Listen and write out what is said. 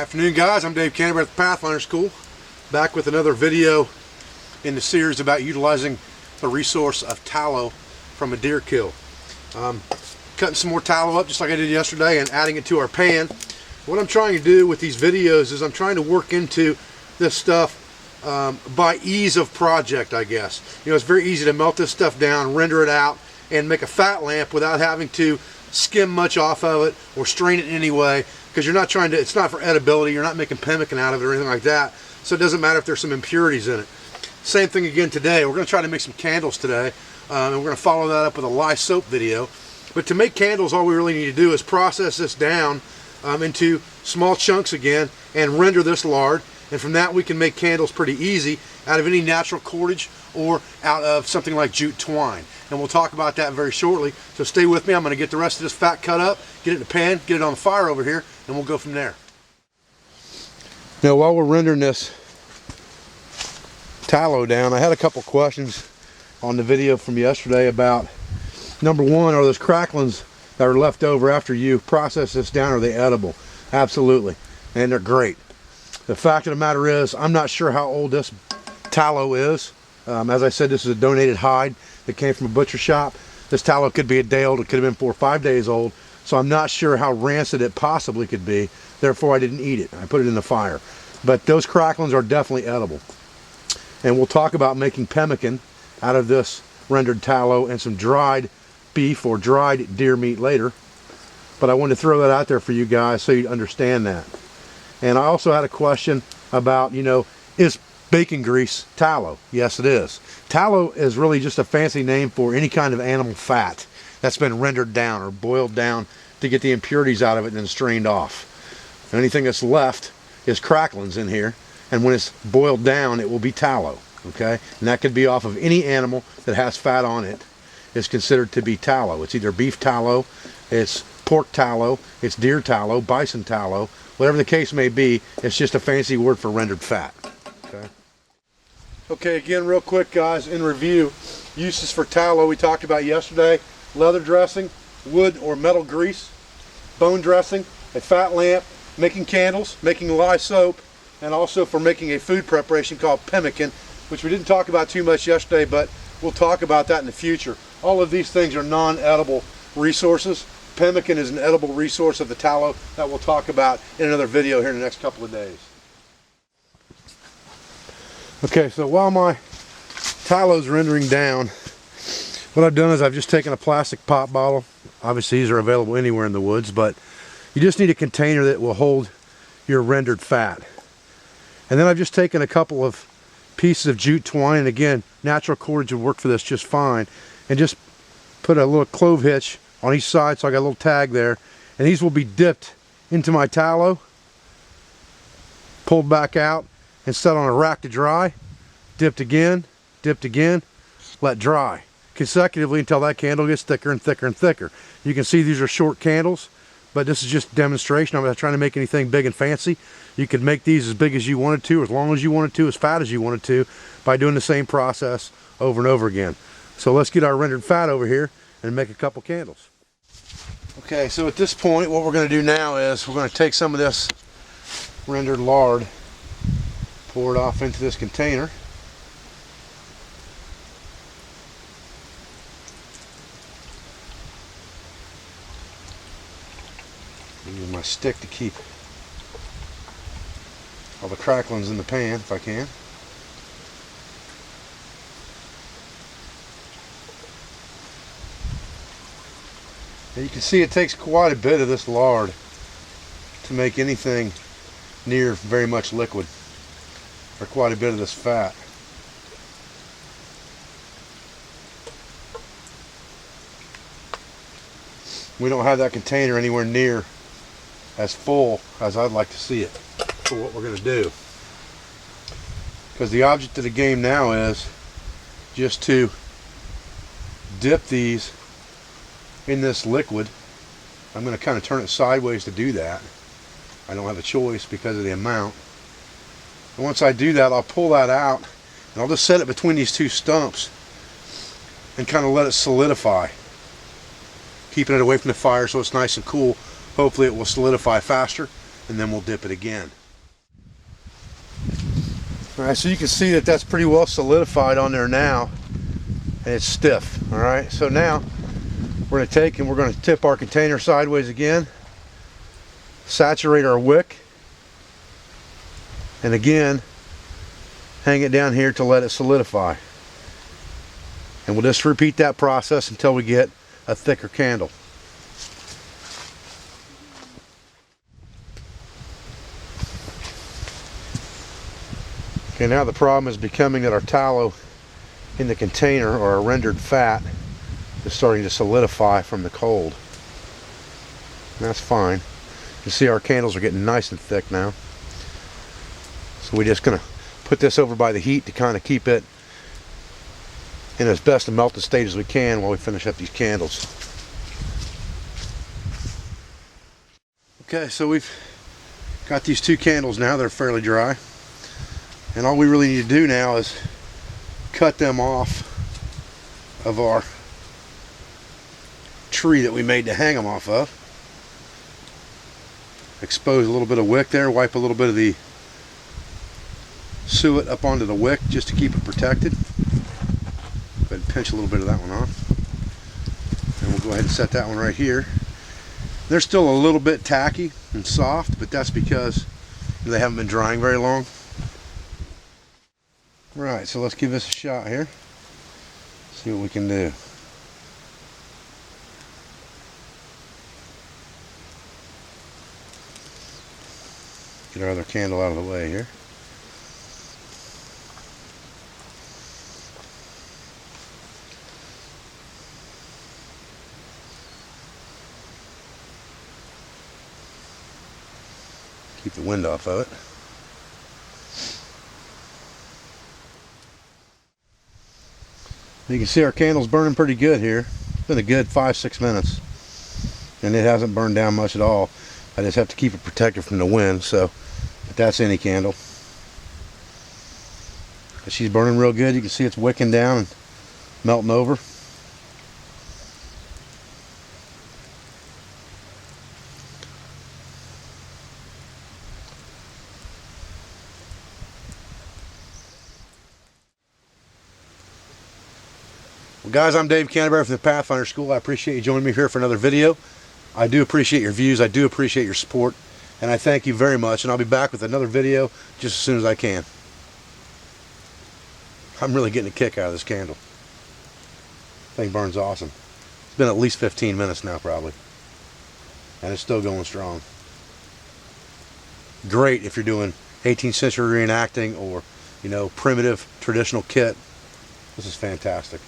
Afternoon, guys. I'm Dave Canterbury at the Pathfinder School, back with another video in the series about utilizing the resource of tallow from a deer kill. Cutting some more tallow up just like I did yesterday and adding it to our pan. What I'm trying to do with these videos is I'm trying to work into this stuff by ease of project, I guess. You know, it's very easy to melt this stuff down, render it out, and make a fat lamp without having to skim much off of it or strain it in any way, because you're not trying to, it's not for edibility, you're not making pemmican out of it or anything like that, so it doesn't matter if there's some impurities in it. Same thing again today. We're going to try to make some candles today, and we're going to follow that up with a lye soap video. But to make candles, all we really need to do is process this down into small chunks again and render this lard, and from that we can make candles pretty easy out of any natural cordage or out of something like jute twine. And we'll talk about that very shortly, so stay with me. I'm going to get the rest of this fat cut up, get it in the pan, get it on the fire over here, and we'll go from there. Now, while we're rendering this tallow down, I had a couple questions on the video from yesterday about, number one, are those cracklings that are left over after you process this down, are they edible? Absolutely, and they're great. The fact of the matter is, I'm not sure how old this tallow is. As I said, this is a donated hide that came from a butcher shop. This tallow could be a day old, it could have been 4 or 5 days old, so I'm not sure how rancid it possibly could be. Therefore, I didn't eat it. I put it in the fire. But those cracklings are definitely edible. And we'll talk about making pemmican out of this rendered tallow and some dried beef or dried deer meat later. But I wanted to throw that out there for you guys so you understand that. And I also had a question about, you know, is bacon grease tallow? Yes, it is. Tallow is really just a fancy name for any kind of animal fat that's been rendered down or boiled down to get the impurities out of it and then strained off. Anything that's left is cracklings in here, and when it's boiled down it will be tallow, okay? And that could be off of any animal that has fat on it is considered to be tallow. It's either beef tallow, it's pork tallow, it's deer tallow, bison tallow, whatever the case may be. It's just a fancy word for rendered fat. Okay, again, real quick, guys, in review, uses for tallow we talked about yesterday: leather dressing, wood or metal grease, bone dressing, a fat lamp, making candles, making lye soap, and also for making a food preparation called pemmican, which we didn't talk about too much yesterday, but we'll talk about that in the future. All of these things are non-edible resources. Pemmican is an edible resource of the tallow that we'll talk about in another video here in the next couple of days. Okay, so while my tallow's rendering down, what I've done is I've just taken a plastic pop bottle. Obviously these are available anywhere in the woods, but you just need a container that will hold your rendered fat. And then I've just taken a couple of pieces of jute twine, and again, natural cordage would work for this just fine, and just put a little clove hitch on each side, so I got a little tag there, and these will be dipped into my tallow, pulled back out, and set on a rack to dry, dipped again, let dry consecutively until that candle gets thicker and thicker and thicker. You can see these are short candles, but this is just a demonstration. I'm not trying to make anything big and fancy. You could make these as big as you wanted to, as long as you wanted to, as fat as you wanted to, by doing the same process over and over again. So let's get our rendered fat over here and make a couple candles. Okay, so at this point what we're going to do now is we're going to take some of this rendered lard, pour it off into this container. Use my stick to keep all the cracklings in the pan if I can. And you can see it takes quite a bit of this lard to make anything near very much liquid, or quite a bit of this fat. We don't have that container anywhere near as full as I'd like to see it for what we're going to do, because the object of the game now is just to dip these in this liquid. I'm going to kind of turn it sideways to do that. I don't have a choice because of the amount. And once I do that, I'll pull that out and I'll just set it between these two stumps and kind of let it solidify, keeping it away from the fire so it's nice and cool. Hopefully it will solidify faster, and then we'll dip it again. Alright, so you can see that that's pretty well solidified on there now, and it's stiff. Alright, so now we're going to take and we're going to tip our container sideways again, saturate our wick, and again hang it down here to let it solidify. And we'll just repeat that process until we get a thicker candle. Okay, now the problem is becoming that our tallow in the container, or our rendered fat, is starting to solidify from the cold. And that's fine. You can see our candles are getting nice and thick now. So we're just going to put this over by the heat to kind of keep it in as best a melted state as we can while we finish up these candles. Okay, so we've got these two candles now. They're fairly dry. And all we really need to do now is cut them off of our tree that we made to hang them off of. Expose a little bit of wick there, wipe a little bit of the suet up onto the wick just to keep it protected. Go ahead and pinch a little bit of that one off. And we'll go ahead and set that one right here. They're still a little bit tacky and soft, but that's because they haven't been drying very long. Right, so let's give this a shot here. See what we can do. Get our other candle out of the way here. Keep the wind off of it. You can see our candle's burning pretty good here. It's been a good 5-6 minutes. And it hasn't burned down much at all. I just have to keep it protected from the wind, so but that's any candle. But she's burning real good. You can see it's wicking down and melting over. Well, guys, I'm Dave Canterbury from the Pathfinder School. I appreciate you joining me here for another video. I do appreciate your views. I do appreciate your support. And I thank you very much. And I'll be back with another video just as soon as I can. I'm really getting a kick out of this candle. Thing burns awesome. It's been at least 15 minutes now probably. And it's still going strong. Great if you're doing 18th century reenacting or, you know, primitive traditional kit. This is fantastic.